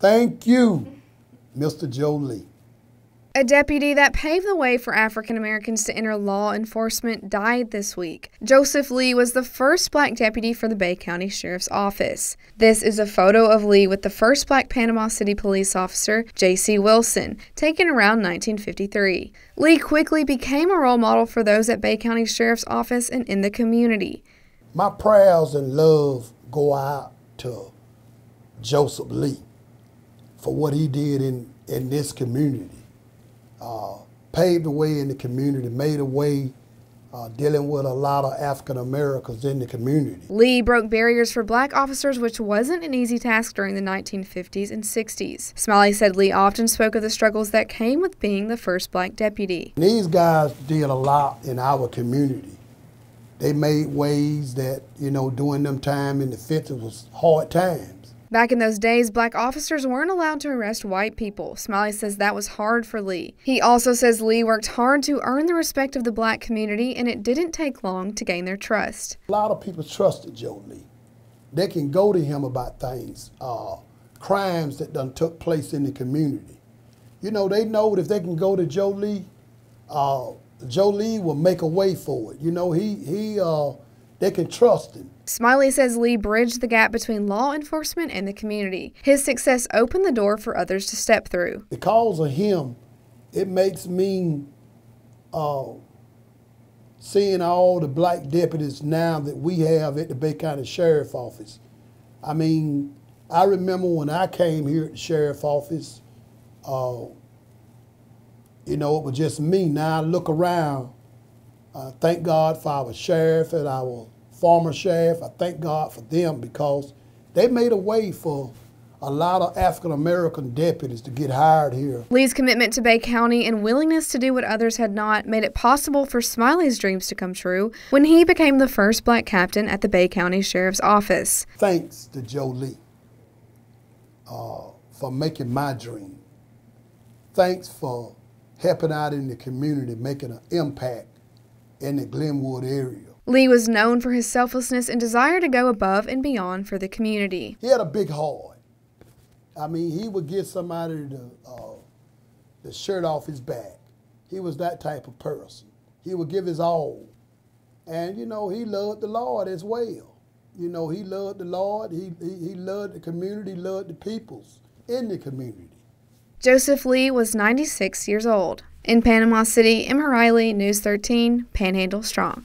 Thank you, Mr. Joe Lee. A deputy that paved the way for African Americans to enter law enforcement died this week. Joseph Lee was the first black deputy for the Bay County Sheriff's Office. This is a photo of Lee with the first black Panama City police officer, J.C. Wilson, taken around 1953. Lee quickly became a role model for those at Bay County Sheriff's Office and in the community. My prayers and love go out to Joseph Lee for what he did in this community. Paved the way in the community, made a way dealing with a lot of African Americans in the community. Lee broke barriers for black officers, which wasn't an easy task during the 1950s and 60s. Smiley said Lee often spoke of the struggles that came with being the first black deputy. These guys did a lot in our community. They made ways that, during them time in the 50s was hard times. Back in those days, black officers weren't allowed to arrest white people. Smiley says that was hard for Lee. He also says Lee worked hard to earn the respect of the black community, and it didn't take long to gain their trust. A lot of people trusted Joe Lee. They can go to him about things, crimes that done took place in the community. They know that if they can go to Joe Lee will make a way for it. They can trust him. Smiley says Lee bridged the gap between law enforcement and the community. His success opened the door for others to step through. Because of him, it makes me seeing all the black deputies now that we have at the Bay County Sheriff's Office. I mean, I remember when I came here at the Sheriff's Office, it was just me. Now I look around, thank God for our sheriff and our former sheriff. I thank God for them because they made a way for a lot of African-American deputies to get hired here. Lee's commitment to Bay County and willingness to do what others had not made it possible for Smiley's dreams to come true when he became the first black captain at the Bay County Sheriff's Office. Thanks to Joe Lee for making my dream. Thanks for helping out in the community, making an impact in the Glenwood area. Lee was known for his selflessness and desire to go above and beyond for the community. He had a big heart. I mean, he would get somebody the shirt off his back. He was that type of person. He would give his all. And, he loved the Lord as well. He loved the Lord. He loved the community, loved the peoples in the community. Joseph Lee was 96 years old. In Panama City, Emma Riley, News 13, Panhandle Strong.